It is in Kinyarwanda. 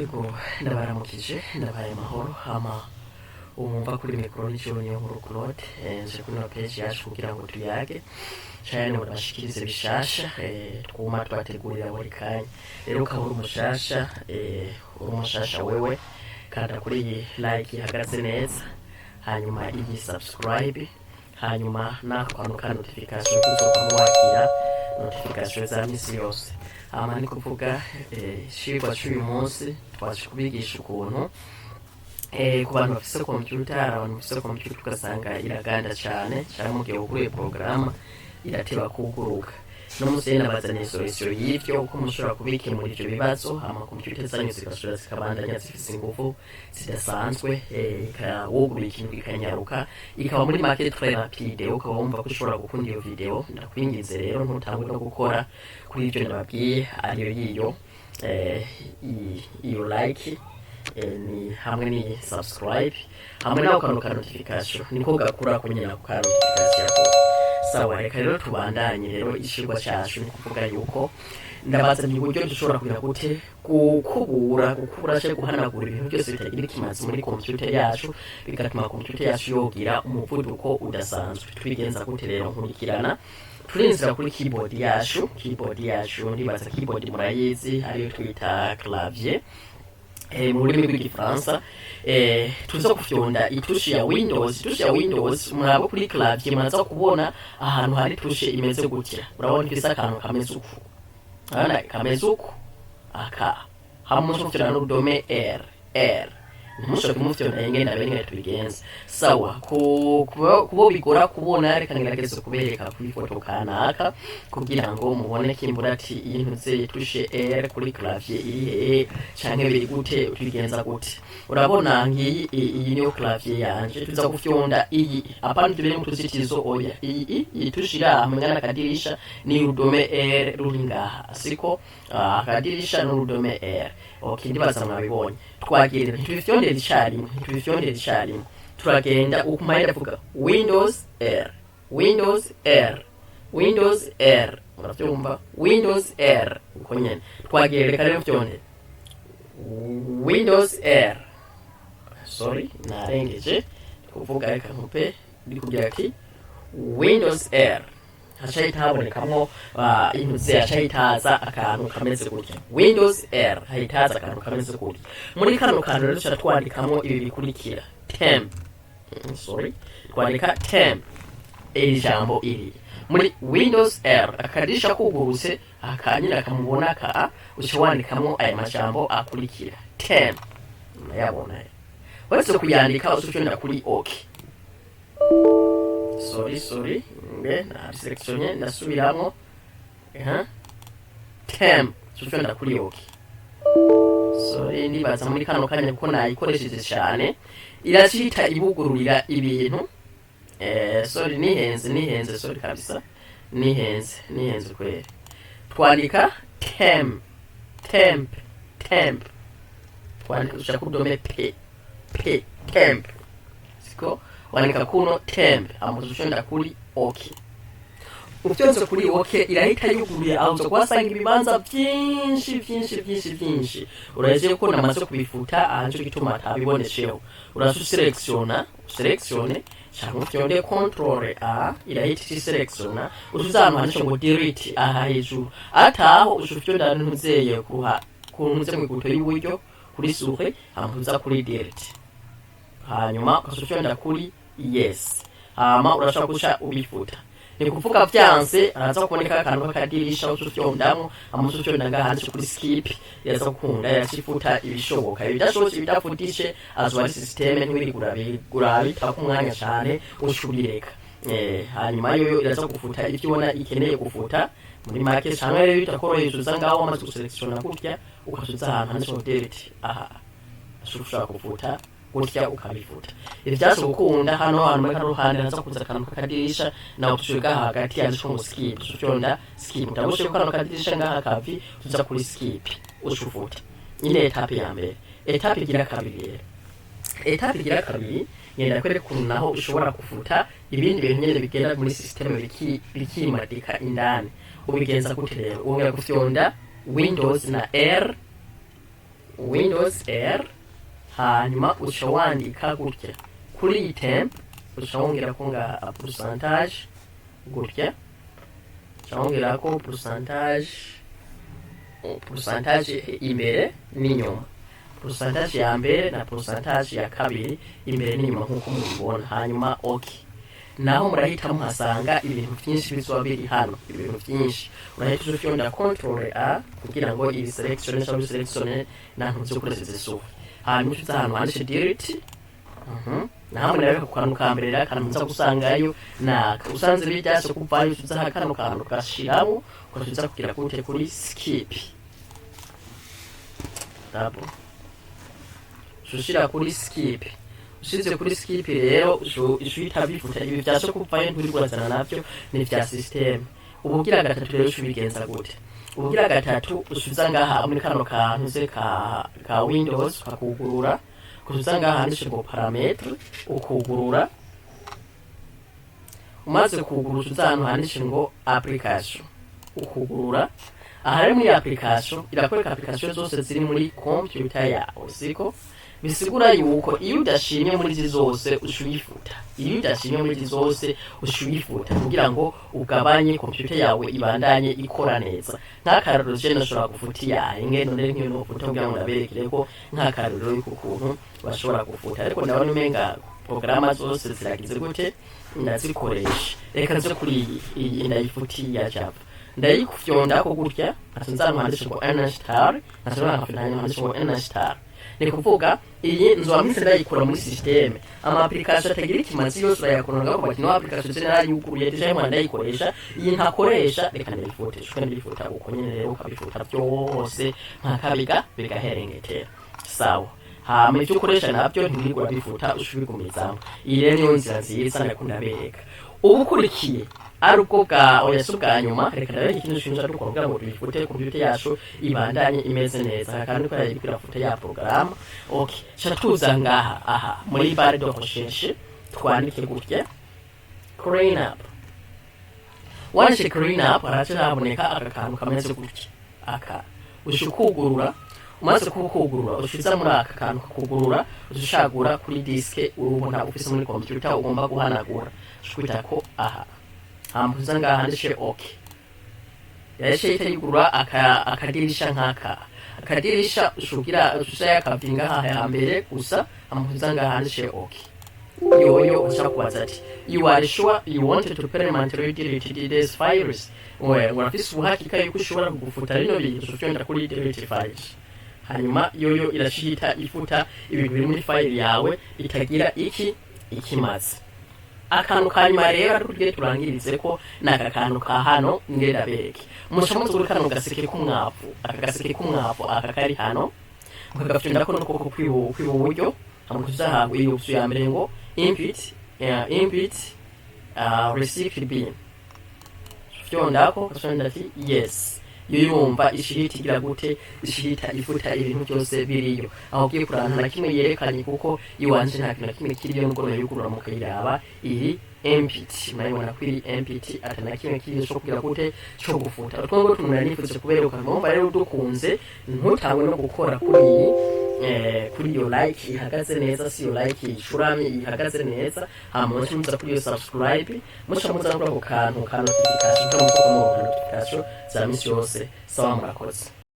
Ego ndabaramukije ndabaye amahoro hama umva kuri mikoro n'icyo niyonkuruclaude nje kuri no page yacu kugira ngo tuyage cyane urabashikirize bishasha twuma twategurira buri kanya rero ukaba uri umushasha wewe kanda kuri iyi like ihagaze neza hanyuma iyi subscribe hanyuma n'akantu ka notification kuzoka wakira notification za misi yose ama ni kuvuga shirwa cy'uyu munsi twaje kubigisha ukuntu ku bantu bafise computer abantu bafise computer ugasanga iraganda cyane cyangwa mu gihe ukuriye porogaramu irateba kuguruka no munsi nabazaniye solution y'ivyo uko mushobora kubikemura ivyo bibazo ama computer zanyu zigashobora zikabandanya zifise ingufu zidasanzwe ikawugura ikintu ikanyaruka ikaba muri market très rapide ukaba wumva ko ushobora gukunda iyo video ndakwingize rero ntutangwe no gukora kuri ivyo nababwiye ariyo iyo like ni hamwe ni subscribe hamwe naho kano ka notification niko gakura kumenyera ku ka notification yako sawa reka rero tubandanye rero ishirwa cyacu ni kuvuga yuko ndabazanye uburyo dushobora kugira gute gukubura cyo guhanagura ibintu byose bitagira ikimazi muri computer yacu bigatuma computer yacu yogira umuvuduko udasanzwe twigenza gute rero nkurikirana turinzira kuri keyboard yacu ndibaza keyboard murayizi ariyo twita clavier mu rurimi rw'igifaransa tuza kufyonda itushi ya Windows murabo kuri clavier muraza kubona ahantu hari tushe imeze gutya urabona ifise akantu kameze uku kameze uku aka hamwe mufyonda n'urudome R ntimushobora kumufyonda ingenda bene tubigenza sawa kubo bigora kubona reka ngerageze kubereka kuri foto kanaka kugira ngo mubone kimbura ati intuze tushe R kuri clavier iri canke biri gute tubigenza gute urabona iyi niyo clavier yanje tuza gufyonda iyi apana tubere mu tuzitizo oya iyi tushira hamwe kadirisha ni urudome R ruri ngaha siko kadirisha n'urudome R okay ndibaza mwabibonye twagirira ntibifyondera icyarimwe turagenda ukumayenda vuga Windows R muravyumva Windows R uko nyene twagirira rero fyonde Windows R sorry narengeje kuvuga reka nkupe bikugira ati Windows R hashaitabonekamo intuze hashayitaza akantu kameze gutya Windows R hayitaza akantu kameze gutya muri kano kantu rero cyara twandikamo ibi bikurikira temp twandika temp iri jambo iri muri Windows R akadisha kuguruse akanyira kamubona ka ushwandikamo aya majambo akurikira temp yabona wese kuyandika usushonda kuri okay sorry na selectionne nasubiramo temp tushonda kuri okay sorry ndibaza muri kano kanya kuko nayikoresheje cyane iracita ibugururira ibintu sorry nihenze sorry kabisa nihenze kwere twandika temp twandika ushaka kudome p temp siko wandika kuno temp amuzushonda kuri okay uvyonse kuri okay irahita yuguruye aho kwasanga ibibanza byinshi uraje ko namaze kubifuta ahantu gituma tabibonesheho urasuselectione cyangwa ufyonde control A irahita iselectiona uzuzamana ngo delete aha hejuru ataho ushufyonda ntuzeye kunze mu guto y'uburyo kuri souris amuza kuri delete hanyuma ukasufyonda kuri yes hama urashaka kusha ubifuta ni kuvuga byanze araza kuboneka akantu kakadirisha usufyondamo amusufyonda ngahanze kuri skip yaza kukunda yacifuta ibishoboka ibidashobotse bidafutishe azwa system ntibigura bitakumwanya cyane ushubireka hanyuma yo iraza kufuta ivyo ubona ikeneye kufuta muri market cyangwa rero bitakoroheza ngaho amaze guselektiona gutya ukasubiza ahantu handitse delete aha ushobora kufuta gutya ukabifuta ibyaje gukunda hano muri ruhande naza kuza akantu kakadirisha na utushuga hagati yaje mu skip ushonda skip ndabushe ko kano kadirisha ngaha kavi tuza kuri skip ushufuta nyine etape ya mbere etape igira kabiri ngenda kwereka naho ushobora kufuta ibindi bintu nyine bigenda muri system bikimadika indani ubigenza gute rero wongera gufyonda Windows na R Windows R, hanyuma uca wandika gutya kuri iyi temp uca wongera ko nga percentage gutya, uca wongera ko percentage imbere n'inyuma, percentage ya mbere na percentage ya kabiri imbere n'inyuma nk'uko mubibona, hanyuma okay. Naho murahita muhasanga ibintu byinshi bizoba biri hano, ibintu byinshi urahita ufyonda control A kugira ngo iyi selection cyangwa selection nantu zo kuresize sufu, hanyuma uza hano handitse delete. Naho murabeka ku kantu ka mbere rero kana muza gusangayo na usanze bijyase kuvayo uza hakano kantu kashiramo ukaza kugira kute kuri skip double ushira kuri skip. Ushize kuri skip rero ushita bifuta ibi byase kuvayo ntibigurazana navyo ni vya system. Ubugira gatatu rero ushibigenza gute? Ubugira gatatu ushiza ngaha muri kano kantu ze ka Windows kakugurura, kuzuza ngaha handitse ngo parametre ukugurura, umaze kugurura ushiza hano handitse ngo application ukugurura. Aha rero muri application irakwereka application zose ziri muri computer yawe, siko bisigura yuko iyo udashimye muri izi zose ushuyifuta, iyo udashimye muri izi zose ushuyifuta kugira ngo ugabanye computer yawe ibandanye ikora neza. Nk'akarero je nashobora gufuta yahe ngeno rero nk'iyo nofuta kugira ngo naberekere ko nk'akarero yuko ukuntu bashobora gufuta, ariko ndabona umenga programa zose ziragize gute ndazikoresha. Reka nze kuri iyi ndayifuti ya Java ndayikufyonda ko gutya asanzana handitse ngo n*, nasubira nkafitanya handitse ngo n*. Ni kuvuga iyi nzoamise ndayikora muri system, ama application atagira ikimazi yose urayakonanga ko bati no application zene yuguruye deja mu ndayikoresha, iyi ntakoresha reka ndayifote shukana ndifuta uko nyene rero ukabifuta byose nkakabiga bigaherengetera sawa. Hama icyo ukoresha nabyo ntibigura bifuta ushubigumizamo. Iyi rero niyo nzira nziza ndakunda bereka. Ubukurikiye ari ubwo bwa oyasu bwa nyuma, reka rero ikintu shinja dukora kugira ngo tubifute computer yacu ibandanye imeze neza kandi ko yabikira foto ya program. Okay, chatuza ngaha aha muri barre de recherche twandike gutya clean up. Wanditse clean up harachaboneka akakantu kameze gutya aka ushukugurura. Umaze kukugurura ushiza muri aka kantu kugurura ushagura kuri diske urubona ufise muri computer ugomba guhanagura ushwita ko aha hambuza ngaha handitse okay. Yashe itayigurura akadirisha nk'aka akadirisha ushugira ushaya akavinga aha ya mbere gusa hambuza ngaha handitse okay. Yoyo ushakwaza ati you are sure you wanted to permanently delete these files, urafise ubuhakika yuko ushobora kugufuta rino bintu ushobora kuri delete files. Hanyuma yoyo irashita ifuta ibintu biri muri file yawe itagira ikimazi. Akantu kanyuma rero tugiye turangirize ko naka kantu ka hano ngera bereke mushamuze kuri kano gaseke k'umwavu, akagaseke k'umwavu akakari hano mukagafunda ko nuko kwiburyo amukuza hago iyo ya mbere ngo input receipt bin fyondako kasonda ati yes. Yumva ishihita igira gute ishihita ifuta ibintu byose biriyo aho giye kurana na kimwe yerekanye kuko iwanje nta kintu kimwe kiriyo ngo no yugurura mu kayiraba iri empty mayibona kuri empty atana kimwe kiriyo cyo kugira gute cyo gufuta. Twongo tunura nifutse kuberuka ngomba rero dukunze ntutangwe no gukora kuri iyo like ihagaze neza, si yo like icuramye ihagaze neza. Hama muza kuri iyo subscribe muza kuri ako kantu ka notification za misi yose. Sawa murakoze.